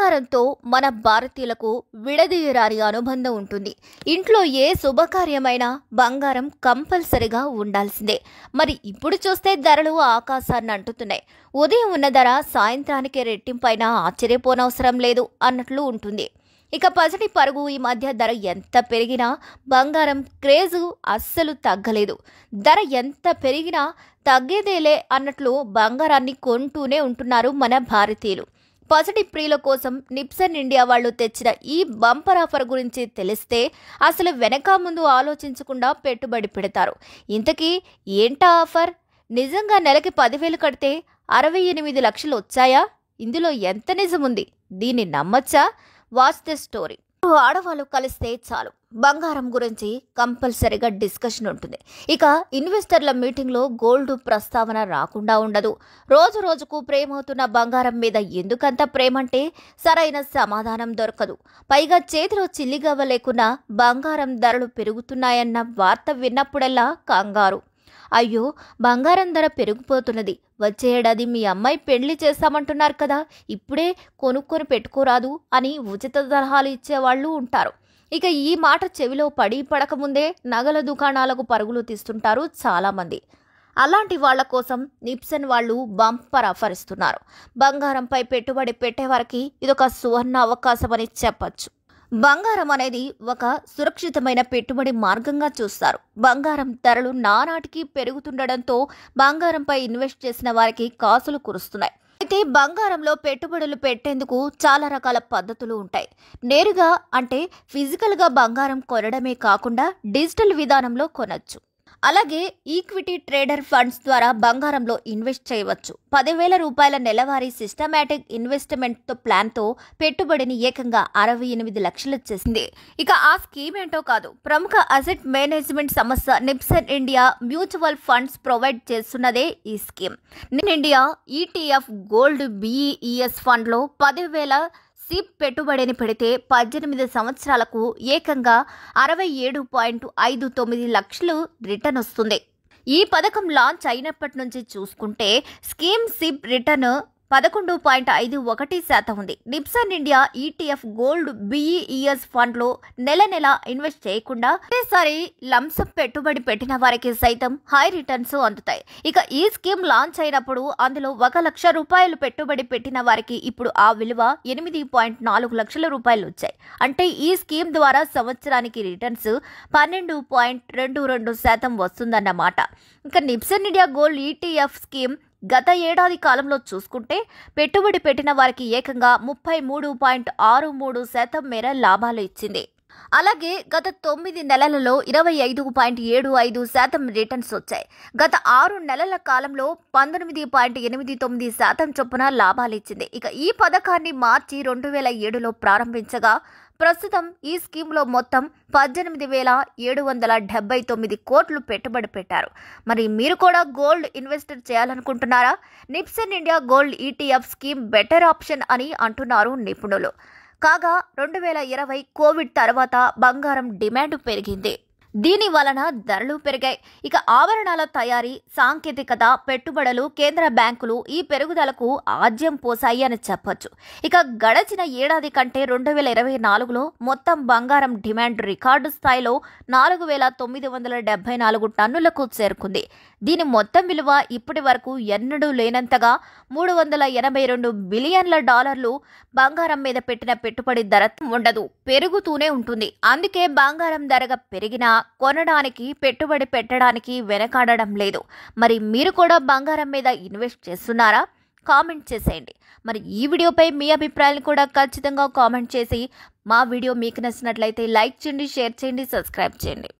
బంగారంతో మన భారతీయులకు విడదీయరాని అనుబంధం ఉంటుంది. ఇంట్లో ఏ శుభకార్యమైనా బంగారం కంపల్సరిగా ఉండాల్సిందే. మరి ఇప్పుడు చూస్తే ధరలు ఆకాశాన్ని అంటుతున్నాయి. ఉదయం ఉన్న ధర సాయంత్రానికి రెట్టింపైనా ఆశ్చర్యపోనవసరం లేదు అన్నట్లు ఉంటుంది. ఇక పసిడి పరుగు ఈ మధ్య ధర ఎంత పెరిగినా బంగారం క్రేజు అస్సలు తగ్గలేదు. ధర ఎంత పెరిగినా తగ్గేదేలే అన్నట్లు బంగారాన్ని కొంటూనే ఉంటున్నారు మన భారతీయులు. పసిడి ప్రియుల కోసం నిప్సన్ ఇండియా వాళ్ళు తెచ్చిన ఈ బంపర్ ఆఫర్ గురించి తెలిస్తే అసలు వెనక ముందు ఆలోచించకుండా పెట్టుబడి పెడతారు. ఇంతకీ ఏంటా ఆఫర్? నిజంగా నెలకి 10,000 కడితే 68 లక్షలు వచ్చాయా? ఇందులో ఎంత నిజముంది? దీన్ని నమ్మచ్చా? Watch the story. ఆడవాళ్ళు కలిస్తే చాలు బంగారం గురించి కంపల్సరీగా డిస్కషన్ ఉంటుంది. ఇక ఇన్వెస్టర్ల మీటింగ్లో గోల్డ్ ప్రస్తావన రాకుండా ఉండదు. రోజు రోజుకు ప్రేమవుతున్న బంగారం మీద ఎందుకంత ప్రేమంటే సరైన సమాధానం దొరకదు. పైగా చేతిలో చిల్లిగవ్వ లేకున్నా బంగారం ధరలు పెరుగుతున్నాయన్న వార్త విన్నప్పుడల్లా కంగారు. అయ్యో, బంగారం ధర పెరిగిపోతున్నది, వచ్చే ఏడాది మీ అమ్మాయి పెళ్లి చేస్తామంటున్నారు కదా, ఇప్పుడే కొనుక్కొని పెట్టుకోరాదు అని ఉచిత సలహాలు ఇచ్చేవాళ్ళు ఉంటారు. ఇక ఈ మాట చెవిలో పడి పడకముందే నగల దుకాణాలకు పరుగులు తీస్తుంటారు చాలామంది. అలాంటి వాళ్ల కోసం నిప్సన్ వాళ్ళు బంపర్ ఆఫర్ ఇస్తున్నారు. బంగారంపై పెట్టుబడి పెట్టేవారికి ఇదొక సువర్ణ అవకాశం అని చెప్పచ్చు. బంగారం అనేది ఒక సురక్షితమైన పెట్టుబడి మార్గంగా చూస్తారు. బంగారం ధరలు నానాటికి పెరుగుతుండడంతో బంగారంపై ఇన్వెస్ట్ చేసిన వారికి కాసులు కురుస్తున్నాయి. అయితే బంగారంలో పెట్టుబడులు పెట్టేందుకు చాలా రకాల పద్ధతులు ఉంటాయి. నేరుగా అంటే ఫిజికల్గా బంగారం కొనడమే కాకుండా డిజిటల్ విధానంలో కొనొచ్చు. అలాగే ఈక్విటీ ట్రేడర్ ఫండ్స్ ద్వారా బంగారంలో ఇన్వెస్ట్ చేయవచ్చు. 10,000 రూపాయల నెలవారీ సిస్టమాటిక్ ఇన్వెస్ట్మెంట్ ప్లాన్తో పెట్టుబడిని ఏకంగా 68 లక్షలు చేసింది. ఇక ఆ స్కీమ్ ఏంటో కాదు, ప్రముఖ అసెట్ మేనేజ్మెంట్ సంస్థ Nippon India mutual funds provide చేస్తున్నదే ఈ scheme. Nippon India ETF gold BEES ఫండ్లో 10,000 సిప్ పెట్టుబడిని పెడితే 18 సంవత్సరాలకు ఏకంగా 67.59 లక్షలు రిటర్న్ వస్తుంది. ఈ పథకం లాంచ్ అయినప్పటి నుంచి చూసుకుంటే స్కీమ్ సిప్ రిటర్న్ 11.51% ఉంది. నిప్సన్ ఇండియా ETF గోల్డ్ BEES ఫండ్లో నెల ఇన్వెస్ట్ చేయకుండా ఒకేసారి లంసప్ పెట్టుబడి పెట్టిన వారికి సైతం హై రిటర్న్స్ అందుతాయి. ఇక ఈ స్కీమ్ లాంచ్ అయినప్పుడు అందులో 1 లక్ష రూపాయలు పెట్టుబడి పెట్టిన వారికి ఇప్పుడు ఆ విలువ 8.4 లక్షల రూపాయలు వచ్చాయి. అంటే ఈ స్కీమ్ ద్వారా సంవత్సరానికి రిటర్న్స్ 12.22% వస్తుందన్నమాట. ఇక నిప్సన్ ఇండియా గోల్డ్ ETF స్కీమ్ గత ఏడాది కాలంలో చూసుకుంటే పెట్టుబడి పెట్టిన వారికి ఏకంగా 33.63% మేర లాభాలు ఇచ్చింది. అలాగే గత 9 నెలలలో 25.75% రిటర్న్స్ వచ్చాయి. గత 6 నెలల కాలంలో 19.89% చొప్పున లాభాలు ఇచ్చింది. ఇక ఈ పథకాన్ని మార్చి 2007లో ప్రారంభించగా ప్రస్తుతం ఈ స్కీమ్లో మొత్తం 18,779 కోట్లు పెట్టుబడి పెట్టారు. మరి మీరు కూడా గోల్డ్ ఇన్వెస్ట్ చేయాలనుకుంటున్నారా? Nippon India gold ETF scheme better option అని అంటున్నారు నిపుణులు. కాగా 2020 కోవిడ్ తర్వాత బంగారం డిమాండ్ పెరిగింది. దీని వలన ధరలు పెరిగాయి. ఇక ఆభరణాల తయారీ, సాంకేతికత, పెట్టుబడులు, కేంద్ర బ్యాంకులు ఈ పెరుగుదలకు ఆజ్యం పోసాయి అని చెప్పొచ్చు. ఇక గడచిన ఏడాది కంటే 2024లో మొత్తం బంగారం డిమాండ్ రికార్డు స్థాయిలో 4,974 టన్నులకు చేరుకుంది. దీని మొత్తం విలువ ఇప్పటి వరకు ఎన్నడూ లేనంతగా $382 బిలియన్ల బంగారం మీద పెట్టిన పెట్టుబడి ధర ఉండదు, పెరుగుతూనే ఉంటుంది. అందుకే బంగారం ధరగా పెరిగినా కొనడానికి, పెట్టుబడి పెట్టడానికి వెనకాడడం లేదు. మరి మీరు కూడా బంగారం మీద ఇన్వెస్ట్ చేస్తున్నారా? కామెంట్ చేసేయండి. మరి ఈ వీడియోపై మీ అభిప్రాయాలను కూడా ఖచ్చితంగా కామెంట్ చేసి మా వీడియో మీకు నచ్చినట్లయితే లైక్ చేయండి, షేర్ చేయండి, సబ్స్క్రైబ్ చేయండి.